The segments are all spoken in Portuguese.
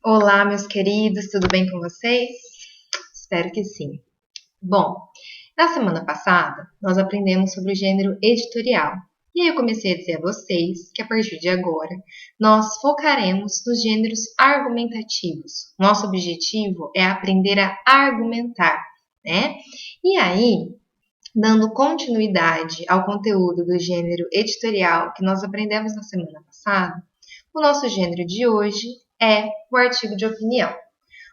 Olá, meus queridos, tudo bem com vocês? Espero que sim. Bom, na semana passada nós aprendemos sobre o gênero editorial. E aí eu comecei a dizer a vocês que a partir de agora nós focaremos nos gêneros argumentativos. Nosso objetivo é aprender a argumentar, né? E aí, dando continuidade ao conteúdo do gênero editorial que nós aprendemos na semana passada, o nosso gênero de hoje é o artigo de opinião.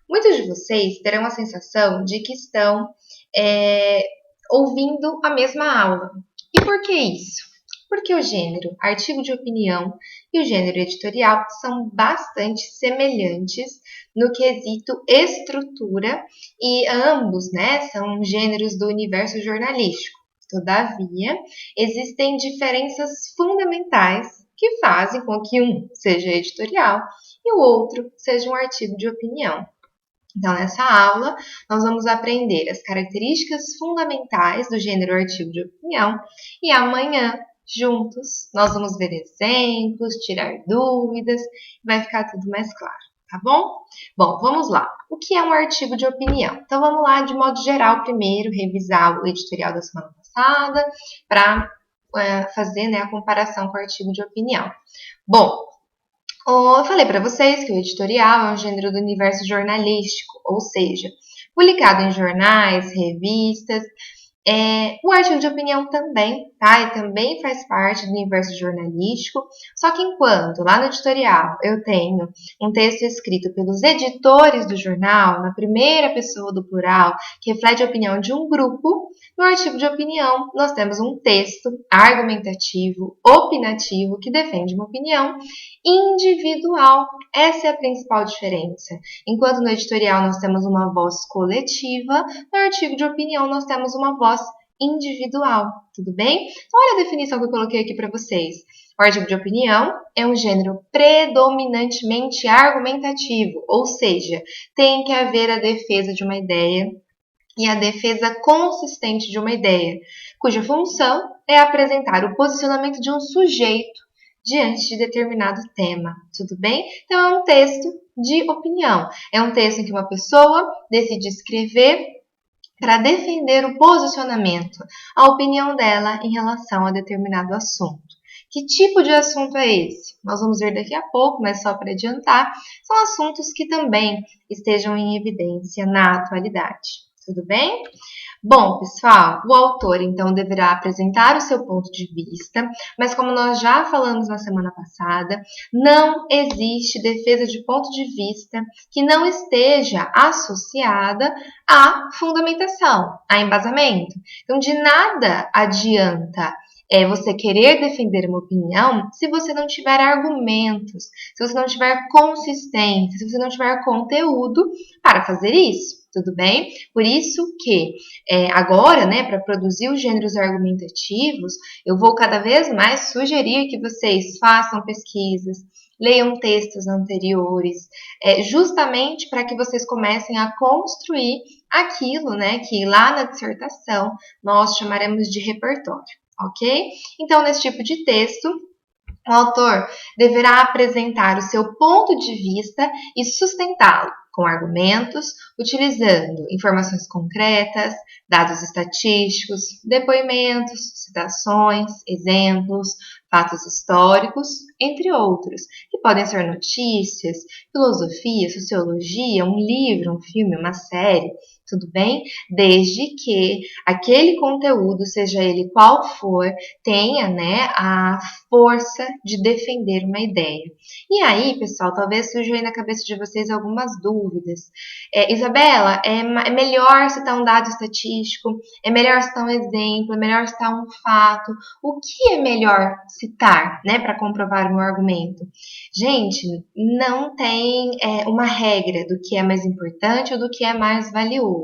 Muitos de vocês terão a sensação de que estão é, ouvindo a mesma aula. E por que isso? Porque o gênero artigo de opinião e o gênero editorial são bastante semelhantes no quesito estrutura e ambos, são gêneros do universo jornalístico. Todavia, existem diferenças fundamentais que fazem com que um seja editorial e o outro seja um artigo de opinião. Então, nessa aula, nós vamos aprender as características fundamentais do gênero artigo de opinião e amanhã, juntos, nós vamos ver exemplos, tirar dúvidas, vai ficar tudo mais claro, tá bom? Bom, vamos lá. O que é um artigo de opinião? Então, vamos lá, de modo geral, primeiro, revisar o editorial da semana passada para fazer a comparação com o artigo de opinião. Bom, eu falei para vocês que o editorial é um gênero do universo jornalístico, ou seja, publicado em jornais, revistas. O artigo de opinião também, tá? E também faz parte do universo jornalístico. Só que enquanto lá no editorial eu tenho um texto escrito pelos editores do jornal, na primeira pessoa do plural, que reflete a opinião de um grupo, no artigo de opinião nós temos um texto argumentativo, opinativo, que defende uma opinião individual. Essa é a principal diferença. Enquanto no editorial nós temos uma voz coletiva, no artigo de opinião nós temos uma voz individual, tudo bem? Então, olha a definição que eu coloquei aqui para vocês. O artigo de opinião é um gênero predominantemente argumentativo, ou seja, tem que haver a defesa de uma ideia e a defesa consistente de uma ideia, cuja função é apresentar o posicionamento de um sujeito diante de determinado tema, tudo bem? Então, é um texto de opinião. É um texto em que uma pessoa decide escrever para defender o posicionamento, a opinião dela em relação a determinado assunto. Que tipo de assunto é esse? Nós vamos ver daqui a pouco, mas só para adiantar, são assuntos que também estejam em evidência na atualidade. Tudo bem? Bom, pessoal, o autor então deverá apresentar o seu ponto de vista, mas como nós já falamos na semana passada, não existe defesa de ponto de vista que não esteja associada à fundamentação, a embasamento. Então, de nada adianta você querer defender uma opinião se você não tiver argumentos, se você não tiver consistência, se você não tiver conteúdo para fazer isso. Tudo bem? Por isso que agora, para produzir os gêneros argumentativos, eu vou cada vez mais sugerir que vocês façam pesquisas, leiam textos anteriores, justamente para que vocês comecem a construir aquilo, que lá na dissertação nós chamaremos de repertório, ok? Então, nesse tipo de texto, o autor deverá apresentar o seu ponto de vista e sustentá-lo com argumentos, utilizando informações concretas, dados estatísticos, depoimentos, citações, exemplos, fatos históricos, entre outros, que podem ser notícias, filosofia, sociologia, um livro, um filme, uma série, tudo bem? Desde que aquele conteúdo, seja ele qual for, tenha, a força de defender uma ideia. E aí, pessoal, talvez surjam aí na cabeça de vocês algumas dúvidas. Isabela, é melhor citar um dado estatístico? É melhor citar um exemplo? É melhor citar um fato? O que é melhor citar, para comprovar o meu argumento? Gente, não tem uma regra do que é mais importante ou do que é mais valioso.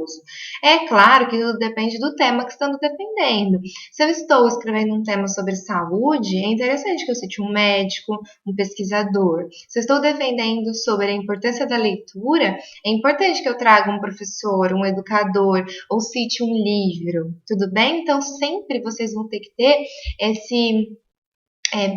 É claro que tudo depende do tema que estamos defendendo. Se eu estou escrevendo um tema sobre saúde, é interessante que eu cite um médico, um pesquisador. Se eu estou defendendo sobre a importância da leitura, é importante que eu traga um professor, um educador, ou cite um livro, tudo bem? Então, sempre vocês vão ter que ter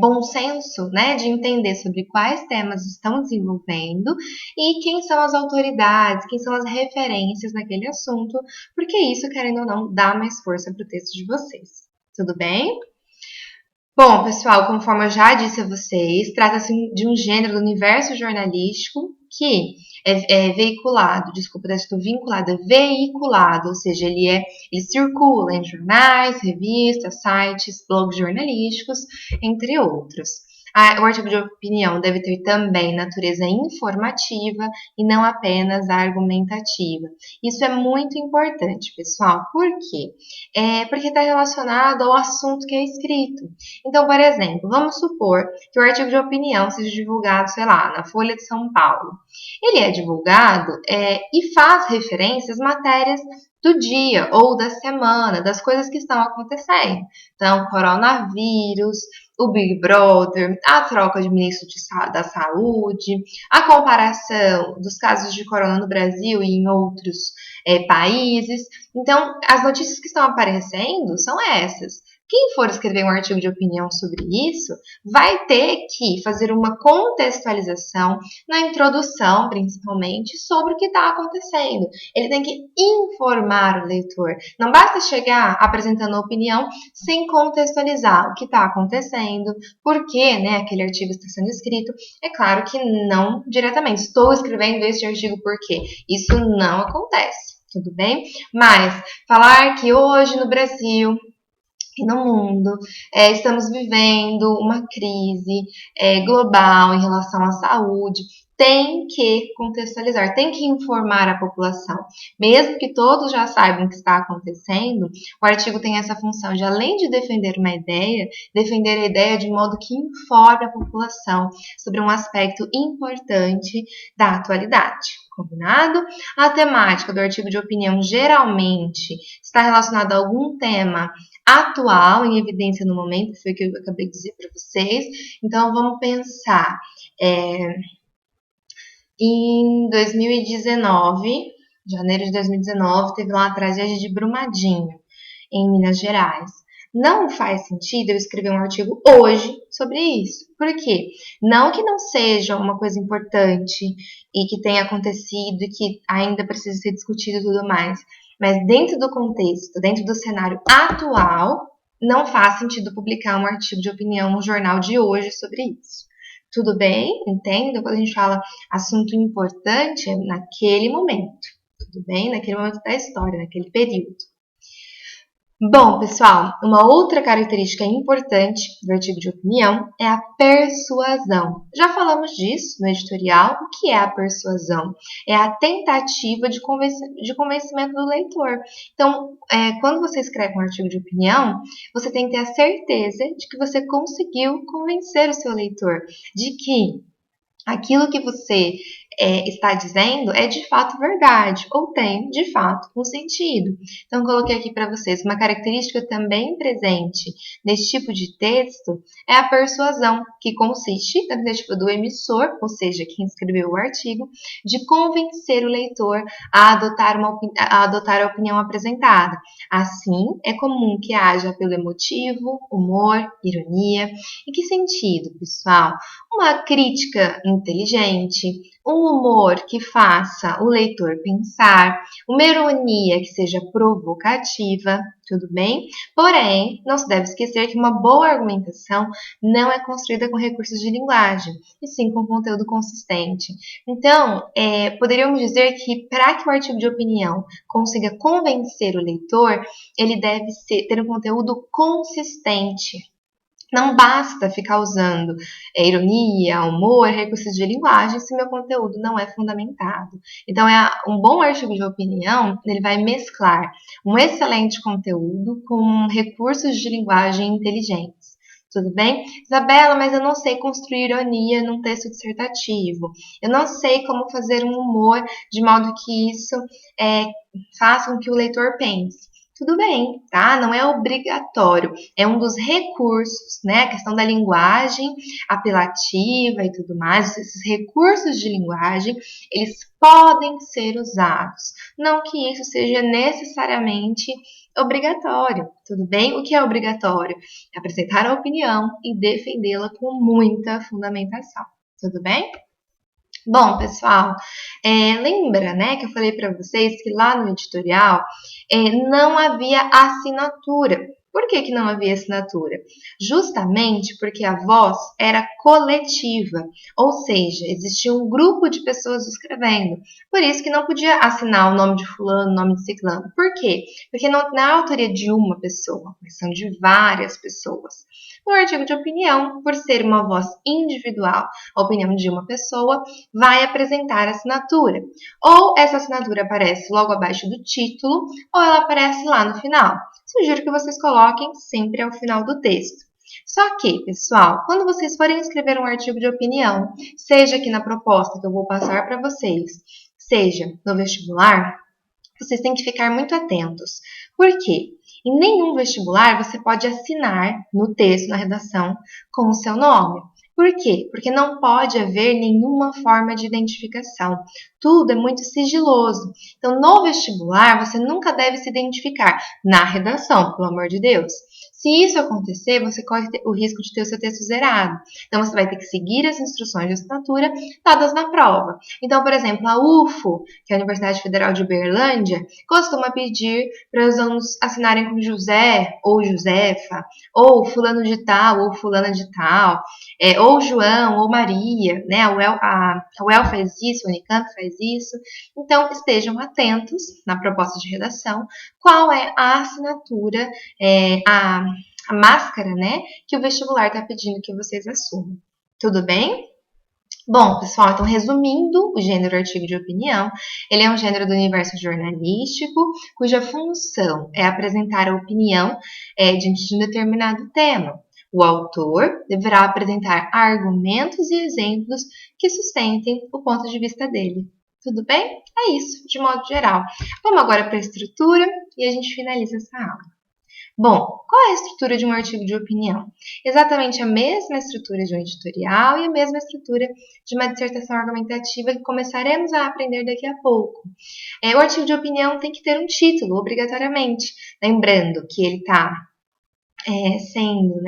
bom senso, né, de entender sobre quais temas estão desenvolvendo e quem são as autoridades, quem são as referências naquele assunto, porque isso, querendo ou não, dá mais força para o texto de vocês. Tudo bem? Bom, pessoal, conforme eu já disse a vocês, trata-se de um gênero do universo jornalístico que é veiculado, desculpa, estou vinculado, é veiculado, ou seja, ele circula em jornais, revistas, sites, blogs jornalísticos, entre outros. O artigo de opinião deve ter também natureza informativa e não apenas argumentativa. Isso é muito importante, pessoal. Por quê? Porque está relacionado ao assunto que é escrito. Então, por exemplo, vamos supor que o artigo de opinião seja divulgado, sei lá, na Folha de São Paulo. Ele é divulgado e faz referência às matérias do dia ou da semana, das coisas que estão acontecendo. Então, coronavírus, o Big Brother, a troca de ministro da Saúde, a comparação dos casos de corona no Brasil e em outros países. Então, as notícias que estão aparecendo são essas. Quem for escrever um artigo de opinião sobre isso vai ter que fazer uma contextualização na introdução, principalmente, sobre o que está acontecendo. Ele tem que informar o leitor. Não basta chegar apresentando a opinião sem contextualizar o que está acontecendo, por que, né, aquele artigo está sendo escrito. É claro que não diretamente. Estou escrevendo este artigo porque isso não acontece. Tudo bem? Mas falar que hoje no Brasil e no mundo estamos vivendo uma crise global em relação à saúde, tem que contextualizar, tem que informar a população. Mesmo que todos já saibam o que está acontecendo, o artigo tem essa função de, além de defender uma ideia, defender a ideia de modo que informe a população sobre um aspecto importante da atualidade. Combinado? A temática do artigo de opinião geralmente está relacionada a algum tema atual, em evidência no momento, foi o que eu acabei de dizer para vocês. Então, vamos pensar em 2019, janeiro de 2019, teve lá a tragédia de Brumadinho, em Minas Gerais. Não faz sentido eu escrever um artigo hoje sobre isso. Por quê? Não que não seja uma coisa importante e que tenha acontecido e que ainda precisa ser discutido e tudo mais, mas dentro do contexto, dentro do cenário atual, não faz sentido publicar um artigo de opinião no jornal de hoje sobre isso. Tudo bem? Entende? Quando a gente fala assunto importante, é naquele momento. Tudo bem? Naquele momento da história, naquele período. Bom, pessoal, uma outra característica importante do artigo de opinião é a persuasão. Já falamos disso no editorial. O que é a persuasão? É a tentativa de convencimento do leitor. Então, quando você escreve um artigo de opinião, você tem que ter a certeza de que você conseguiu convencer o seu leitor de que aquilo que você está dizendo é de fato verdade, ou tem de fato um sentido. Então, coloquei aqui para vocês uma característica também presente nesse tipo de texto é a persuasão, que consiste na tentativa do emissor, ou seja, quem escreveu o artigo, de convencer o leitor a adotar a opinião apresentada. Assim, é comum que haja apelo emotivo, humor, ironia. Em que sentido, pessoal? Uma crítica inteligente, um humor que faça o leitor pensar, uma ironia que seja provocativa, tudo bem? Porém, não se deve esquecer que uma boa argumentação não é construída com recursos de linguagem, e sim com conteúdo consistente. Então, poderíamos dizer que para que o artigo de opinião consiga convencer o leitor, ele deve ter um conteúdo consistente. Não basta ficar usando ironia, humor, recursos de linguagem se meu conteúdo não é fundamentado. Então, um bom artigo de opinião, ele vai mesclar um excelente conteúdo com recursos de linguagem inteligentes. Tudo bem? Isabela, mas eu não sei construir ironia num texto dissertativo. Eu não sei como fazer um humor de modo que isso faça com que o leitor pense. tudo bem, tá? Não é obrigatório. É um dos recursos, né? A questão da linguagem apelativa e tudo mais, esses recursos de linguagem, eles podem ser usados. Não que isso seja necessariamente obrigatório, tudo bem? O que é obrigatório? Apresentar a opinião e defendê-la com muita fundamentação, tudo bem? Bom, pessoal, lembra, né, que eu falei para vocês que lá no editorial não havia assinatura. Por que não havia assinatura? Justamente porque a voz era coletiva, ou seja, existia um grupo de pessoas escrevendo. Por isso que não podia assinar o nome de fulano, o nome de ciclano. Por quê? Porque não é a autoria de uma pessoa, mas são de várias pessoas. No artigo de opinião, por ser uma voz individual, a opinião de uma pessoa, vai apresentar a assinatura. Ou essa assinatura aparece logo abaixo do título, ou ela aparece lá no final. Sugiro que vocês coloquem sempre ao final do texto. Só que, pessoal, quando vocês forem escrever um artigo de opinião, seja aqui na proposta que eu vou passar para vocês, seja no vestibular, vocês têm que ficar muito atentos. Por quê? Em nenhum vestibular você pode assinar no texto, na redação, com o seu nome. Por quê? Porque não pode haver nenhuma forma de identificação. Tudo é muito sigiloso. Então, no vestibular, você nunca deve se identificar na redação, pelo amor de Deus. Se isso acontecer, você corre o risco de ter o seu texto zerado. Então, você vai ter que seguir as instruções de assinatura dadas na prova. Então, por exemplo, a UFO, que é a Universidade Federal de Uberlândia, costuma pedir para os alunos assinarem com José ou Josefa, ou fulano de tal, ou fulana de tal, ou João, ou Maria, né? A UEL faz isso, a Unicamp faz isso. Então, estejam atentos na proposta de redação, qual é a assinatura, a máscara, né, que o vestibular está pedindo que vocês assumam. Tudo bem? Bom, pessoal, então resumindo, o gênero artigo de opinião, ele é um gênero do universo jornalístico, cuja função é apresentar a opinião diante de um determinado tema. O autor deverá apresentar argumentos e exemplos que sustentem o ponto de vista dele. Tudo bem? É isso, de modo geral. Vamos agora para a estrutura e a gente finaliza essa aula. Bom, qual é a estrutura de um artigo de opinião? Exatamente a mesma estrutura de um editorial e a mesma estrutura de uma dissertação argumentativa que começaremos a aprender daqui a pouco. O artigo de opinião tem que ter um título, obrigatoriamente. Lembrando que ele está sendo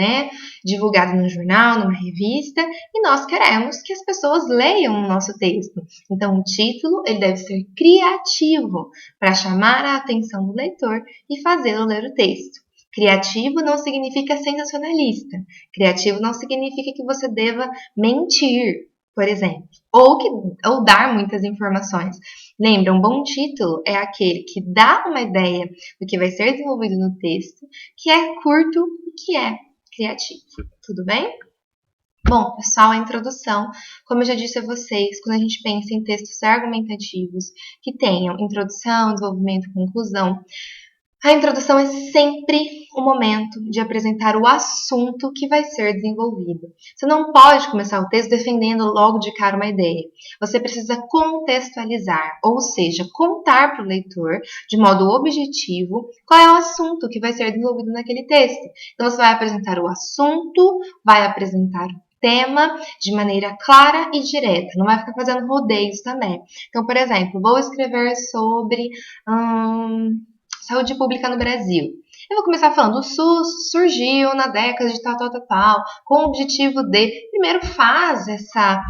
divulgado num jornal, numa revista, e nós queremos que as pessoas leiam o nosso texto. Então, o título ele deve ser criativo para chamar a atenção do leitor e fazê-lo ler o texto. Criativo não significa sensacionalista. Criativo não significa que você deva mentir, por exemplo, ou dar muitas informações. Lembra, um bom título é aquele que dá uma ideia do que vai ser desenvolvido no texto, que é curto e que é criativo. Tudo bem? Bom, pessoal, a introdução, como eu já disse a vocês, quando a gente pensa em textos argumentativos que tenham introdução, desenvolvimento, conclusão, a introdução é sempre o momento de apresentar o assunto que vai ser desenvolvido. Você não pode começar o texto defendendo logo de cara uma ideia. Você precisa contextualizar, ou seja, contar para o leitor, de modo objetivo, qual é o assunto que vai ser desenvolvido naquele texto. Então, você vai apresentar o assunto, vai apresentar o tema de maneira clara e direta. Não vai ficar fazendo rodeios também. Então, por exemplo, vou escrever sobre saúde pública no Brasil. Eu vou começar falando, o SUS surgiu na década de tal, com o objetivo de, primeiro faz essa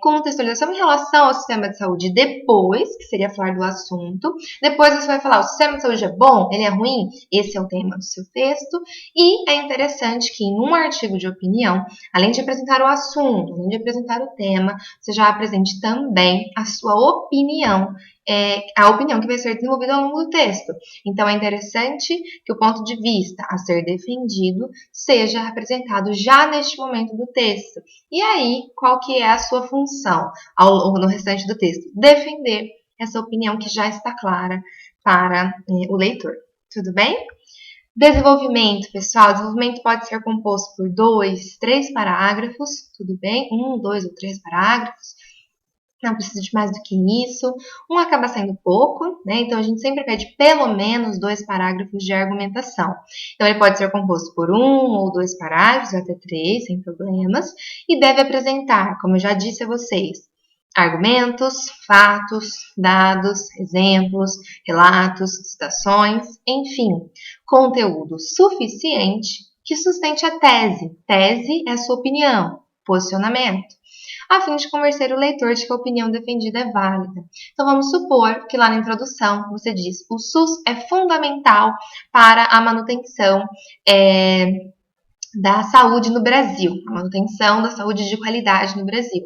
contextualização em relação ao sistema de saúde, depois, que seria falar do assunto, depois você vai falar, o sistema de saúde é bom, ele é ruim, esse é o tema do seu texto, e é interessante que em um artigo de opinião, além de apresentar o assunto, além de apresentar o tema, você já apresente também a sua opinião, a opinião que vai ser desenvolvida ao longo do texto. Então, é interessante que o ponto de vista a ser defendido seja apresentado já neste momento do texto. E aí, qual que é a sua função no restante do texto? Defender essa opinião que já está clara para o leitor. Tudo bem? Desenvolvimento, pessoal. Desenvolvimento pode ser composto por 2, 3 parágrafos, tudo bem? 1, 2 ou 3 parágrafos. não precisa de mais do que isso. Um acaba sendo pouco, né? Então a gente sempre pede pelo menos 2 parágrafos de argumentação. Então ele pode ser composto por 1 ou 2 parágrafos, até 3, sem problemas, e deve apresentar, como eu já disse a vocês, argumentos, fatos, dados, exemplos, relatos, citações, enfim, conteúdo suficiente que sustente a tese. Tese é a sua opinião, posicionamento, a fim de convencer o leitor de que a opinião defendida é válida. Então vamos supor que lá na introdução você diz: o SUS é fundamental para a manutenção da saúde no Brasil, a manutenção da saúde de qualidade no Brasil.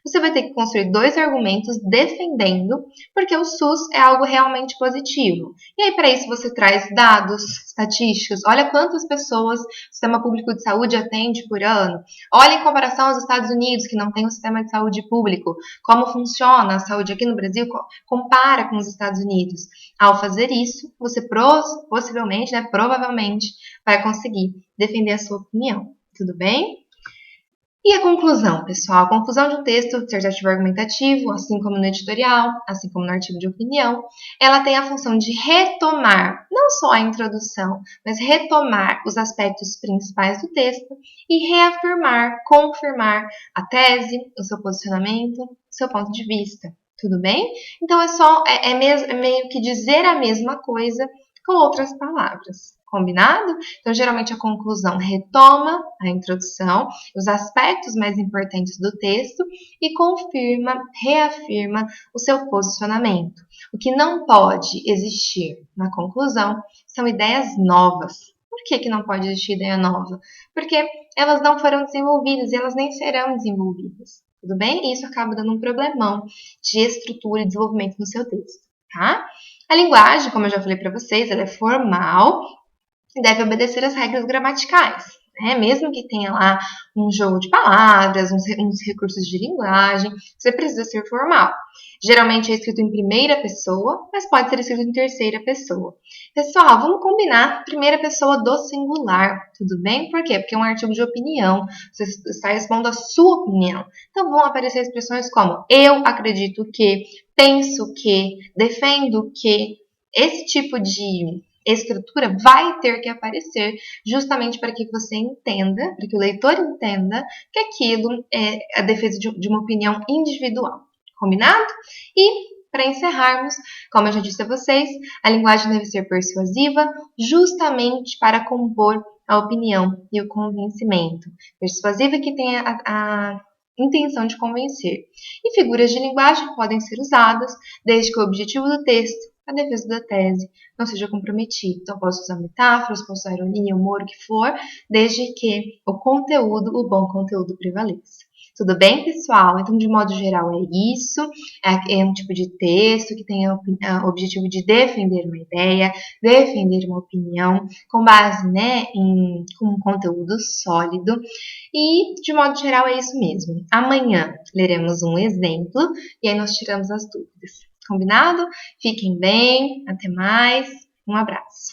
Você vai ter que construir 2 argumentos defendendo porque o SUS é algo realmente positivo. E aí, para isso, você traz dados, estatísticas. Olha quantas pessoas o sistema público de saúde atende por ano. Olha em comparação aos Estados Unidos, que não tem um sistema de saúde público. Como funciona a saúde aqui no Brasil? Compara com os Estados Unidos. Ao fazer isso, você possivelmente, provavelmente, vai conseguir defender a sua opinião. Tudo bem? E a conclusão, pessoal? A conclusão de um texto dissertativo argumentativo, assim como no editorial, assim como no artigo de opinião, ela tem a função de retomar, não só a introdução, mas retomar os aspectos principais do texto e reafirmar, confirmar a tese, o seu posicionamento, o seu ponto de vista. Tudo bem? Então é meio que dizer a mesma coisa com outras palavras. Combinado? Então, geralmente a conclusão retoma a introdução, os aspectos mais importantes do texto e confirma, reafirma o seu posicionamento. O que não pode existir na conclusão são ideias novas. Por que não pode existir ideia nova? Porque elas não foram desenvolvidas e elas nem serão desenvolvidas. Tudo bem? E isso acaba dando um problemão de estrutura e desenvolvimento no seu texto, tá? A linguagem, como eu já falei para vocês, ela é formal e deve obedecer às regras gramaticais, né? Mesmo que tenha lá um jogo de palavras, uns recursos de linguagem, você precisa ser formal. Geralmente é escrito em primeira pessoa, mas pode ser escrito em terceira pessoa. Pessoal, vamos combinar primeira pessoa do singular, tudo bem? Por quê? Porque é um artigo de opinião, você está expondo a sua opinião. Então vão aparecer expressões como eu acredito que, penso que, defendo que. Esse tipo de estrutura vai ter que aparecer justamente para que você entenda, para que o leitor entenda que aquilo é a defesa de uma opinião individual. Combinado? E, para encerrarmos, como eu já disse a vocês, a linguagem deve ser persuasiva justamente para compor a opinião e o convencimento. Persuasiva que tenha a intenção de convencer. E figuras de linguagem podem ser usadas desde que o objetivo do texto, a defesa da tese, não seja comprometido. Então, posso usar metáforas, posso usar ironia, humor, o que for, desde que o conteúdo, o bom conteúdo prevaleça. Tudo bem, pessoal? Então, de modo geral, é isso. É um tipo de texto que tem o objetivo de defender uma ideia, defender uma opinião, com base, em um conteúdo sólido. E, de modo geral, é isso mesmo. Amanhã leremos um exemplo e aí nós tiramos as dúvidas. Combinado? Fiquem bem, até mais, um abraço.